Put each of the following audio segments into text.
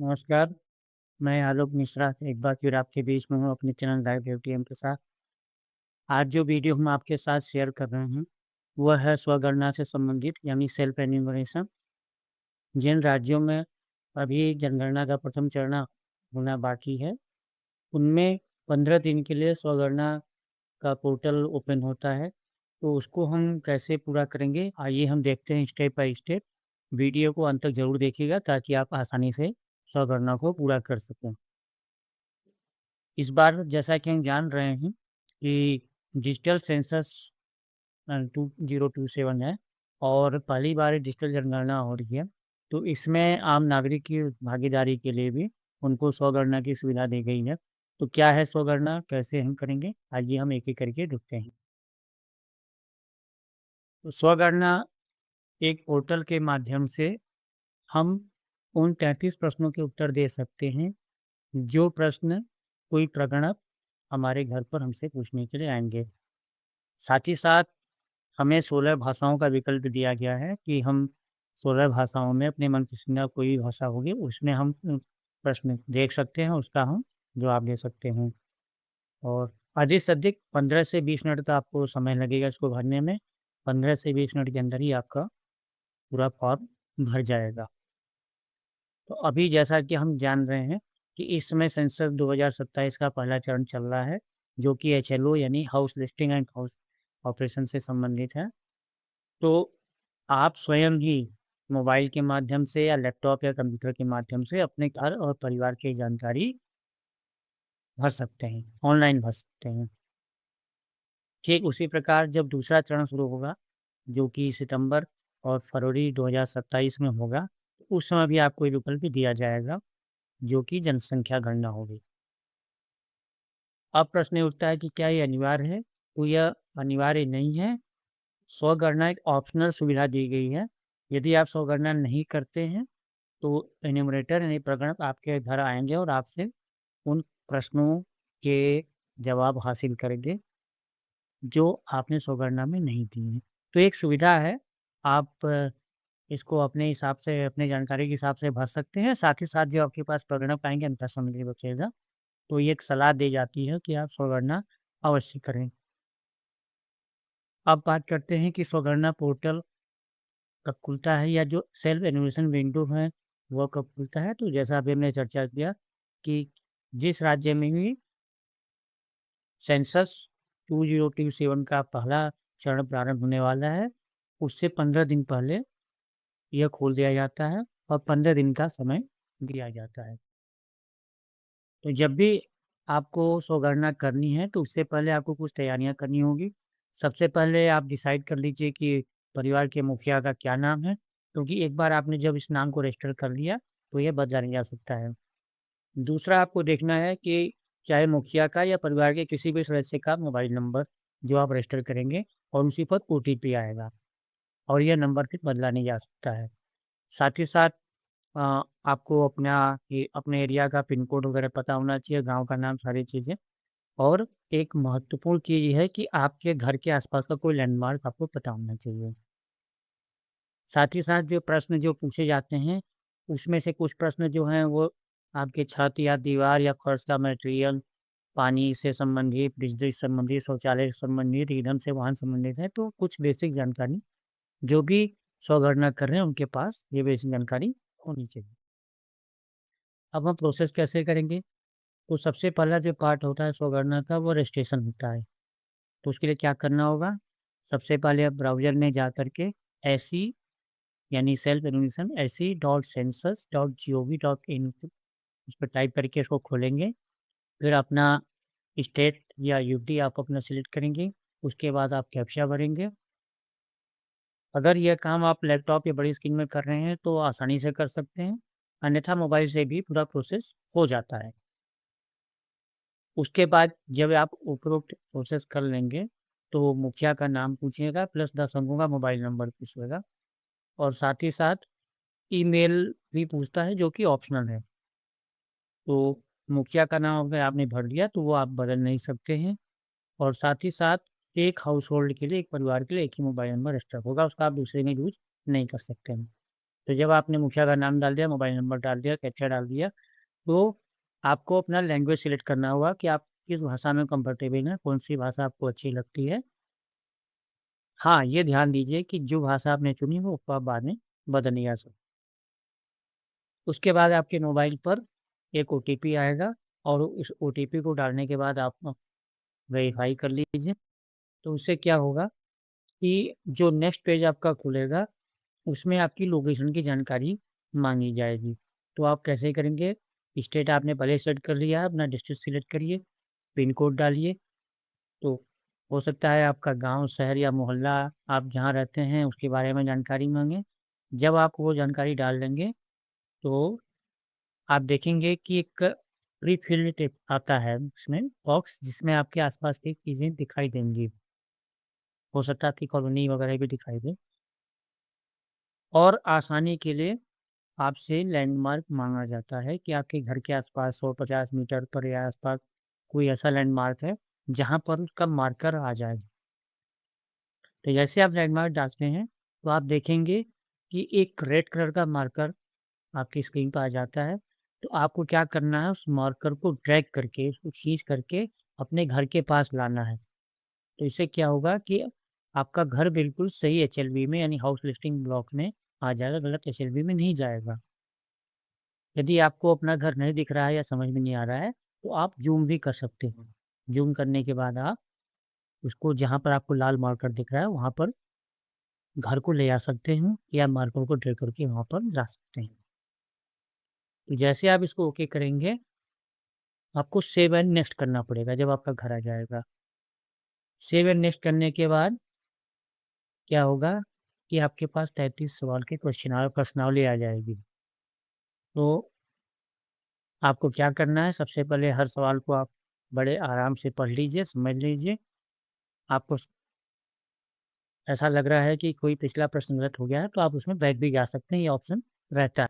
नमस्कार, मैं आलोक मिश्रा एक बार फिर आपके बीच में हूँ अपने चैनल लाइव एफडीएम के साथ। आज जो वीडियो हम आपके साथ शेयर कर रहे हैं, वह है स्वगणना से संबंधित यानी सेल्फ एन्यूमरेशन। जिन राज्यों में अभी जनगणना का प्रथम चरण होना बाकी है, उनमें 15 दिन के लिए स्वगणना का पोर्टल ओपन होता है। तो उसको हम कैसे पूरा करेंगे, आइए हम देखते हैं स्टेप बाय स्टेप। वीडियो को अंत तक ज़रूर देखिएगा ताकि आप आसानी से स्वगणना को पूरा कर सकें। इस बार जैसा कि हम जान रहे हैं कि डिजिटल सेंसस 2027 है और पहली बार डिजिटल जनगणना हो रही है। तो इसमें आम नागरिक की भागीदारी के लिए भी उनको स्वगणना की सुविधा दी गई है। तो क्या है स्वगणना, कैसे हम करेंगे? आइए हम एक-एक करके देखते हैं। तो स्वगणना एक पोर्टल के माध्यम से हम उन 33 प्रश्नों के उत्तर दे सकते हैं, जो प्रश्न कोई प्रगणक हमारे घर पर हमसे पूछने के लिए आएँगे। साथ ही साथ हमें 16 भाषाओं का विकल्प दिया गया है कि हम 16 भाषाओं में अपने मनपसंदीदा कोई भाषा होगी, उसमें हम प्रश्न देख सकते हैं, उसका हम जवाब दे सकते हैं। और अधिक से अधिक 15 से 20 मिनट का आपको समय लगेगा इसको भरने में। 15 से 20 मिनट के अंदर ही आपका पूरा फॉर्म भर जाएगा। तो अभी जैसा कि हम जान रहे हैं कि इस समय सेंसस 2027 का पहला चरण चल रहा है, जो कि एचएलओ यानी house listing and house operation से संबंधित है। तो आप स्वयं ही मोबाइल के माध्यम से या लैपटॉप या कंप्यूटर के माध्यम से अपने घर और परिवार की जानकारी भर सकते हैं, ऑनलाइन भर सकते हैं। ठीक उसी प्रकार जब दूसरा चरण शुरू होगा, जो कि सितंबर और फरवरी 2027 में होगा, तो उस समय भी आपको ये विकल्प दिया जाएगा, जो कि जनसंख्या गणना होगी। अब प्रश्न ये उठता है कि क्या ये अनिवार्य है? तो यह अनिवार्य नहीं है। स्वगणना एक ऑप्शनल सुविधा दी गई है। यदि आप स्वगणना नहीं करते हैं, तो एन्यूमरेटर यानी प्रगणक आपके घर आएँगे और आपसे उन प्रश्नों के जवाब हासिल करेंगे, जो आपने स्वगणना में नहीं दिए हैं। तो एक सुविधा है, आप इसको अपने हिसाब से, अपनी जानकारी के हिसाब से भर सकते हैं। साथ ही साथ जो आपके पास प्रगणक आएँगे, उनका समय भी बचेगा। तो ये एक सलाह दी जाती है कि आप स्वगणना अवश्य करें। अब बात करते हैं कि स्वगणना पोर्टल कब खुलता है या जो सेल्फ एन्यूमरेशन विंडो है, वो कब खुलता है? तो जैसा अभी हमने चर्चा किया कि जिस राज्य में भी सेंसस 2027 का पहला चरण प्रारंभ होने वाला है, उससे 15 दिन पहले यह खोल दिया जाता है और 15 दिन का समय दिया जाता है। तो जब भी आपको स्वगणना करनी है, तो उससे पहले आपको कुछ तैयारियाँ करनी होगी। सबसे पहले आप डिसाइड कर लीजिए कि परिवार के मुखिया का क्या नाम है, क्योंकि एक बार आपने जब इस नाम को रजिस्टर कर लिया, तो ये बदला नहीं जा सकता है। दूसरा आपको देखना है कि चाहे मुखिया का या परिवार के किसी भी सदस्य का मोबाइल नंबर जो आप रजिस्टर करेंगे और उसी पर ओटीपी आएगा और यह नंबर फिर बदला नहीं जा सकता है। साथ ही साथ आपको अपने एरिया का पिन कोड वगैरह पता होना चाहिए, गाँव का नाम, सारी चीज़ें। और एक महत्वपूर्ण चीज़ ये है कि आपके घर के आस-पास का कोई लैंडमार्क आपको पता होना चाहिए। साथ ही साथ जो प्रश्न जो पूछे जाते हैं, उसमें से कुछ प्रश्न जो हैं वो आपके छत या दीवार या फर्श का मटेरियल, पानी से संबंधित, बिजली से संबंधित, शौचालय से संबंधित, ईंधन से वाहन संबंधित है। तो कुछ बेसिक जानकारी जो भी स्वगणना कर रहे हैं उनके पास ये बेसिक जानकारी होनी चाहिए। अब हम प्रोसेस कैसे करेंगे? तो सबसे पहला जो पार्ट होता है स्वगणना का वो रजिस्ट्रेशन होता है। तो उसके लिए क्या करना होगा? सबसे पहले आप ब्राउज़र में जा कर के एसई यानी सेल्फ एन्यूमरेशन se.census.gov.in इस पे टाइप करके इसको खोलेंगे। फिर अपना स्टेट या यूटी आप अपना सेलेक्ट करेंगे। उसके बाद आप कैप्चा भरेंगे। अगर यह काम आप लैपटॉप या बड़ी स्क्रीन में कर रहे हैं तो आसानी से कर सकते हैं, अन्यथा मोबाइल से भी पूरा प्रोसेस हो जाता है। उसके बाद जब आप उपरोक्त प्रोसेस कर लेंगे, तो मुखिया का नाम पूछिएगा प्लस 10 अंकों का मोबाइल नंबर पूछेगा और साथ ही साथ ईमेल भी पूछता है जो कि ऑप्शनल है। तो मुखिया का नाम अगर आपने भर दिया तो वो आप बदल नहीं सकते हैं और साथ ही साथ एक हाउसहोल्ड के लिए, एक परिवार के लिए एक ही मोबाइल नंबर रजिस्टर होगा, उसका आप दूसरे में यूज़ नहीं कर सकते हैं। तो जब आपने मुखिया का नाम डाल दिया, मोबाइल नंबर डाल दिया, कैप्चा डाल दिया, तो आपको अपना लैंग्वेज सिलेक्ट करना होगा कि आप किस भाषा में कंफर्टेबल हैं, कौन-सी भाषा आपको अच्छी लगती है। हाँ, ये ध्यान दीजिए कि जो भाषा आपने चुनी हो उसको आप बाद में बदल नहीं सकते। उसके बाद आपके मोबाइल पर एक ओटीपी आएगा और उस ओटीपी को डालने के बाद आप वेरीफ़ाई कर लीजिए। तो उससे क्या होगा कि जो नेक्स्ट पेज आपका खुलेगा, उसमें आपकी लोकेशन की जानकारी माँगी जाएगी। तो आप कैसे करेंगे? स्टेट आपने पहले सेलेक्ट कर लिया है, अपना डिस्ट्रिक्ट सिलेक्ट करिए, पिन कोड डालिए। तो हो सकता है आपका गाँव, शहर या मोहल्ला आप जहाँ रहते हैं उसके बारे में जानकारी माँगे। जब आप वो जानकारी डाल देंगे, तो आप देखेंगे कि एक प्री फिल्ड टिप आता है उसमें बॉक्स जिसमें आपके आस-पास की चीज़ें दिखाई देंगी। हो सकता है आपकी कॉलोनी वगैरह भी दिखाई दे और आसानी के लिए आपसे लैंडमार्क माँगा जाता है कि आपके घर के आस-पास 100-50 मीटर पर या आस-पास कोई ऐसा लैंडमार्क है, जहाँ पर उसका मार्कर आ जाए। तो जैसे आप लैंडमार्क डालते हैं, तो आप देखेंगे कि एक रेड कलर का मार्कर आपकी स्क्रीन पे आ जाता है। तो आपको क्या करना है, उस मार्कर को ड्रैग करके, उसको खींच करके अपने घर के पास लाना है। तो इससे क्या होगा कि आपका घर बिल्कुल सही एचएलवी में यानी हाउस लिस्टिंग ब्लॉक में आ जाएगा, गलत एचएलवी में नहीं जाएगा। यदि आपको अपना घर नहीं दिख रहा है या समझ में नहीं आ रहा है, तो आप ज़ूम भी कर सकते हो। ज़ूम करने के बाद आप उसको जहाँ पर आपको लाल मार्कर दिख रहा है, वहाँ पर घर को ले आ सकते हैं या मार्कर को ड्रैग करके वहाँ पर ला सकते हैं। तो जैसे आप इसको ओके करेंगे, आपको सेव एंड नेक्स्ट करना पड़ेगा जब आपका घर आ जाएगा। सेव एंड नेक्स्ट करने के बाद क्या होगा कि आपके पास 33 सवाल के प्रश्नावली आ जाएगी। तो आपको क्या करना है, सबसे पहले हर सवाल को आप बड़े आराम से पढ़ लीजिए, समझ लीजिए। आपको ऐसा लग रहा है कि कोई पिछला प्रश्न गलत हो गया है, तो आप उसमें बैक भी जा सकते हैं, ये ऑप्शन रहता है।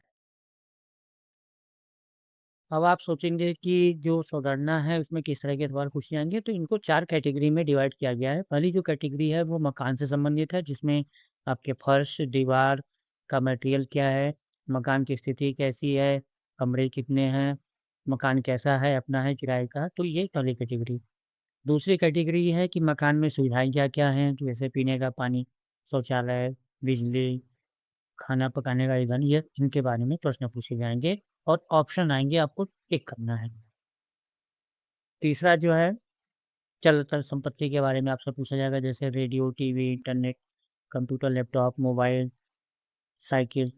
अब आप सोचेंगे कि जो संगणना है उसमें किस तरह के सवाल पूछे जाएँगे, तो इनको 4 कैटेगरी में डिवाइड किया गया है। पहली जो कैटेगरी है वो मकान से संबंधित है, जिसमें आपके फर्श, दीवार का मटेरियल क्या है, मकान की स्थिति कैसी है, कमरे कितने हैं, मकान कैसा है, अपना है, किराए का है, तो ये पहली कैटेगरी। दूसरी कैटेगरी ये है कि मकान में सुविधाएँ क्या-क्या हैं, तो जैसे पीने का पानी, शौचालय, बिजली, खाना पकाने का ईंधन, ये इनके बारे में प्रश्न पूछे जाएँगे और ऑप्शन आएँगे, आपको टिक करना है। तीसरा जो है, चल अचल संपत्ति के बारे में आपसे पूछा जाएगा, जैसे radio, TV, internet, computer, laptop, mobile, cycle,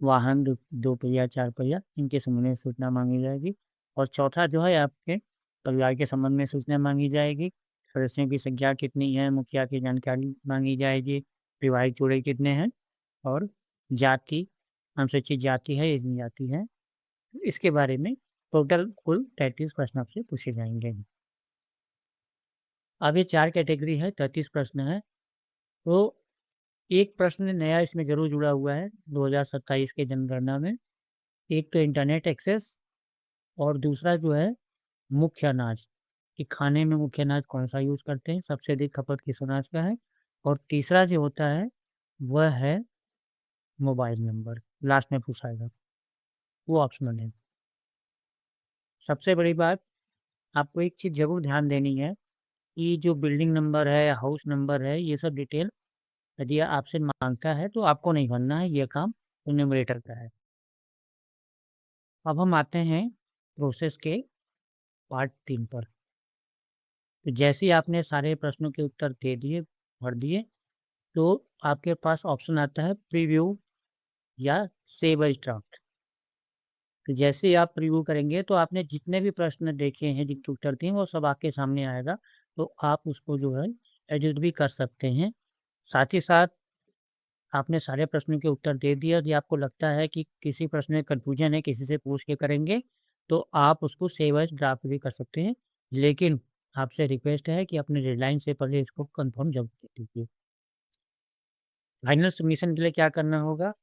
वाहन, दो पहिया, चार पहिया, इनके संबंध में सूचना माँगी जाएगी। और चौथा जो है, आपके परिवार के संबंध में सूचना माँगी जाएगी। सदस्यों की संख्या कितनी है, मुखिया की जानकारी माँगी जाएगी, वैवाहिक जोड़े कितने हैं और जाति, अनुसूचित जाति है या जनजाति है, इसके बारे में टोटल कुल 33 प्रश्न आपसे पूछे जाएँगे। अब ये 4 कैटेगरी है, 33 प्रश्न हैं। तो एक प्रश्न नया इसमें ज़रूर जुड़ा हुआ है 2027 के जनगणना में। एक तो इंटरनेट एक्सेस और दूसरा जो है मुख्य अनाज, कि खाने में मुख्य अनाज कौन-सा यूज़ करते हैं, सबसे अधिक खपत किस अनाज का है। और तीसरा जो होता है, वह है मोबाइल नंबर, लास्ट में पूछा जाएगा, वो ऑप्शनल है। सबसे बड़ी बात, आपको एक चीज़ ज़रूर ध्यान देनी है कि जो बिल्डिंग नंबर है, हाउस नंबर है, ये सब डिटेल यदि आपसे माँगता है तो आपको नहीं भरना है, ये काम न्यूमरेटर का है। अब हम आते हैं प्रोसेस के पार्ट 3 पर। तो जैसे ही आपने सारे प्रश्नों के उत्तर दे दिए, भर दिए, तो आपके पास ऑप्शन आता है प्रीव्यू या सेव एज़ ड्राफ्ट। तो जैसे ही आप प्रीव्यू करेंगे तो आपने जितने भी प्रश्न देखे हैं, जिनके उत्तर दिए, वो सब आपके सामने आएगा। तो आप उसको जो है एडिट भी कर सकते हैं। साथ ही साथ आपने सारे प्रश्नों के उत्तर दे दिए, यदि आपको लगता है कि किसी प्रश्न में कन्फ्यूजन है, किसी से पूछ के करेंगे, तो आप उसको सेव एज़ ड्राफ्ट भी कर सकते हैं। लेकिन आपसे रिक्वेस्ट है कि अपने डेडलाइन से पहले इसको कन्फर्म ज़रूर कर लीजिए। फाइनल सबमिशन के लिए क्या करना होगा?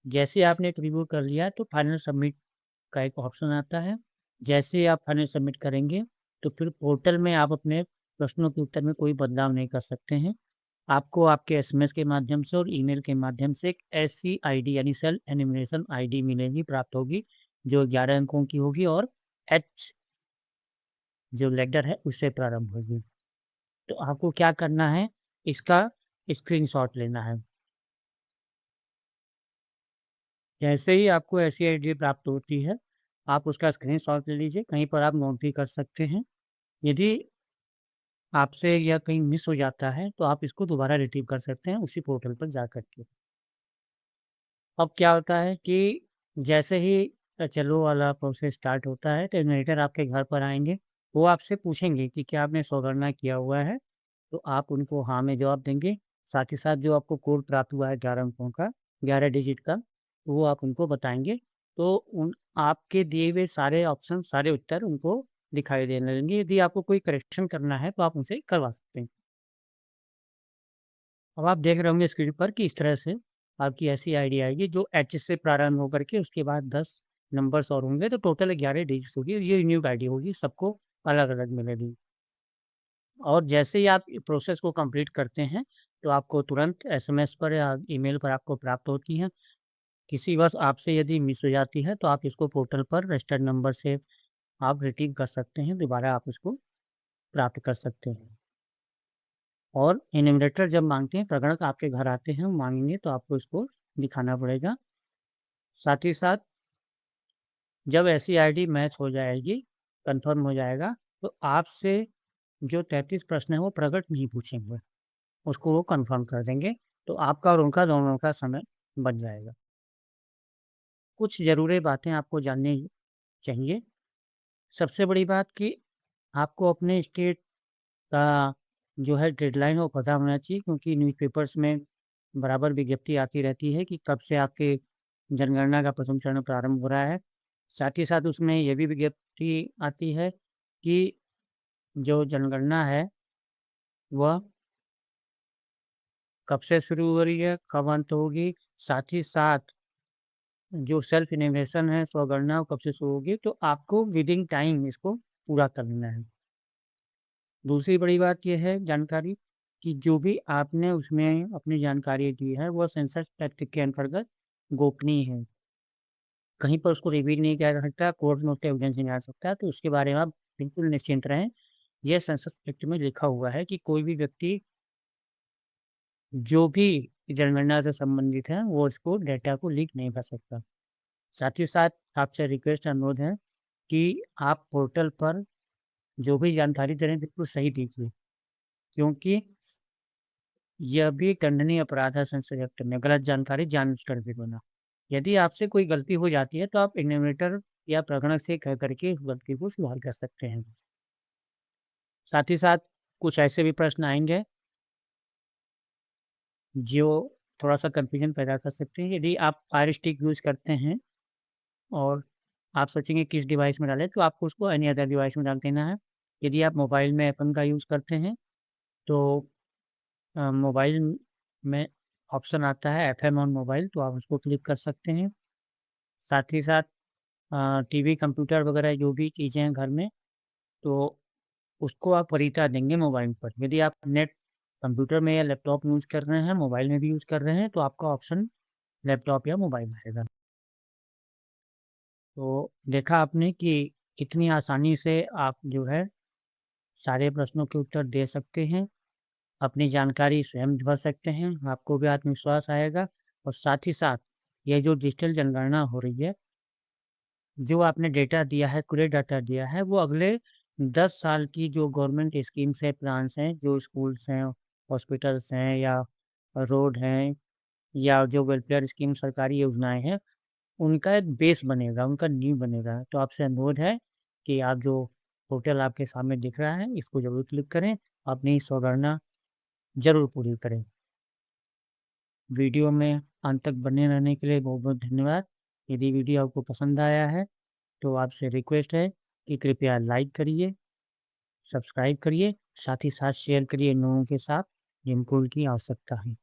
जैसे आपने प्रीव्यू कर लिया, तो फाइनल सबमिट का एक ऑप्शन आता है। जैसे ही आप फाइनल सबमिट करेंगे, तो फिर पोर्टल में आप अपने प्रश्नों के उत्तर में कोई बदलाव नहीं कर सकते हैं। आपको आपके एसएमएस के माध्यम से और ईमेल के माध्यम से एक ऐसी आईडी यानी सेल्फ एन्यूमरेशन आईडी मिलेगी, प्राप्त होगी, जो 11 अंकों की होगी और एच जो लेटर है उससे प्रारंभ होगी। तो आपको क्या करना है, इसका स्क्रीनशॉट लेना है। जैसे ही आपको ऐसी आईडी प्राप्त होती है, आप उसका स्क्रीनशॉट ले लीजिए, कहीं पर आप नोट भी कर सकते हैं। यदि आपसे यह कहीं मिस हो जाता है, तो आप इसको दोबारा रिट्रीव कर सकते हैं उसी पोर्टल पर जा कर के। अब क्या होता है कि जैसे ही चलो वाला प्रोसेस स्टार्ट होता है, तो इन्वेटर आपके घर पर आएँगे। वो आपसे पूछेंगे कि क्या आपने स्वगणना किया हुआ है? तो आप उनको हाँ में जवाब देंगे। साथ ही साथ जो आपको कोड प्राप्त हुआ है 11 अंकों का, 11 डिजिट का, वो आप उनको बताएँगे। तो उन आपके दिए हुए सारे ऑप्शन, सारे उत्तर उनको दिखाई देने लगेंगे। यदि आपको कोई करेक्शन करना है, तो आप उनसे करवा सकते हैं। अब आप देख रहे होंगे स्क्रीन पर कि इस तरह से आपकी ऐसी आईडी आएगी जो एच से प्रारंभ होकर के उसके बाद 10 नंबर्स और होंगे, तो टोटल 11 डिजिट्स होगी। ये यूनिक आईडी होगी, सबको अलग-अलग मिलेगी। और जैसे ही आप प्रोसेस को कंप्लीट करते हैं, तो आपको तुरंत एसएमएस पर या ईमेल पर आपको प्राप्त होती हैं। किसी वश आपसे यदि मिस हो जाती है, तो आप इसको पोर्टल पर रजिस्टर्ड नंबर से आप रिट्रीव कर सकते हैं, दोबारा आप इसको प्राप्त कर सकते हैं। और इन्यूमरेटर जब माँगते हैं, प्रगणक आपके घर आते हैं, माँगेंगे तो आपको इसको दिखाना पड़ेगा। साथ ही साथ जब ऐसी आईडी मैच हो जाएगी, कन्फर्म हो जाएगा, तो आपसे जो 33 प्रश्न हैं, वो प्रगट नहीं पूछेंगे, उसको वो कन्फर्म कर देंगे, तो आपका और उनका दोनों का समय बच जाएगा। कुछ ज़रूरी बातें आपको जाननी चाहिए। सबसे बड़ी बात कि आपको अपने स्टेट का जो है डेडलाइन वो पता होना चाहिए, क्योंकि न्यूज़पेपर्स में बराबर विज्ञप्ति आती रहती है कि कब से आपके जनगणना का प्रथम चरण प्रारंभ हो रहा है। साथ ही साथ उसमें ये भी विज्ञप्ति आती है कि जो जनगणना है वह कब से शुरू हो रही है, कब अंत होगी। साथ ही साथ जो सेल्फ इन्यूमरेशन है, स्वगणना वो कब से शुरू होगी, तो आपको विदिन टाइम इसको पूरा कर लेना है। दूसरी बड़ी बात ये है जानकारी कि जो भी आपने उसमें अपनी जानकारी दी है, वह सेंसस एक्ट के अंतर्गत गोपनीय है। कहीं पर उसको रिवील नहीं किया जा सकता, कोर्ट में उसका एविडेंस नहीं आ सकता, तो उसके बारे में आप बिल्कुल निश्चिंत रहें। ये सेंसस एक्ट में लिखा हुआ है कि कोई भी व्यक्ति जो भी जनगणना से संबंधित है, वो इसको डेटा को लीक नहीं कर सकता। साथ ही साथ आपसे रिक्वेस्ट अनुरोध है कि आप पोर्टल पर जो भी जानकारी दे रहे हैं, बिल्कुल सही दीजिए, क्योंकि यह भी दंडनीय अपराध है संसदीय एक्ट में, गलत जानकारी जानबूझकर भी देना। यदि आपसे कोई गलती हो जाती है, तो आप एन्यूमरेटर या प्रगणक से कह करके उस गलती को सुधार कर सकते हैं। साथ ही साथ कुछ ऐसे भी प्रश्न आएँगे, जो थोड़ा-सा कन्फ्यूज़न पैदा कर सकते हैं। यदि आप फायर स्टिक यूज़ करते हैं और आप सोचेंगे किस डिवाइस में डालें, तो आपको उसको एनी अदर डिवाइस में डाल देना है। यदि आप मोबाइल में एप्पल का यूज़ करते हैं, तो मोबाइल में ऑप्शन आता है एफएम ऑन मोबाइल, तो आप उसको क्लिक कर सकते हैं। साथ ही साथ टीवी, कंप्यूटर वगैरह जो भी चीज़ें हैं घर में, तो उसको आप वरीयता देंगे मोबाइल पर। यदि आप नेट कंप्यूटर में या लैपटॉप यूज़ कर रहे हैं, मोबाइल में भी यूज़ कर रहे हैं, तो आपका ऑप्शन लैपटॉप या मोबाइल में रहेगा। तो देखा आपने कि कितनी आसानी से आप जो है सारे प्रश्नों के उत्तर दे सकते हैं, अपनी जानकारी स्वयं भर सकते हैं, आपको भी आत्मविश्वास आएगा और साथ ही साथ ये जो डिजिटल जनगणना हो रही है, जो आपने डेटा दिया है, एक्यूरेट डाटा दिया है, वो अगले 10 साल की जो गवर्नमेंट स्कीम्स हैं, प्लान्स हैं, जो स्कूल्स हैं, हॉस्पिटल्स हैं या रोड हैं या जो वेलफेयर स्कीम सरकारी योजनाएँ हैं, उनका एक बेस बनेगा, उनका नींव बनेगा। तो आपसे अनुरोध है कि आप जो पोर्टल आपके सामने दिख रहा है, इसको ज़रूर क्लिक करें, अपनी स्वगणना ज़रूर पूरी करें। वीडियो में अंत तक बने रहने के लिए बहुत-बहुत धन्यवाद। यदि वीडियो आपको पसंद आया है, तो आपसे रिक्वेस्ट है कि कृपया लाइक करिए, सब्सक्राइब करिए, साथ ही साथ शेयर करिए इन लोगों के साथ जिनको इनकी आवश्यकता है।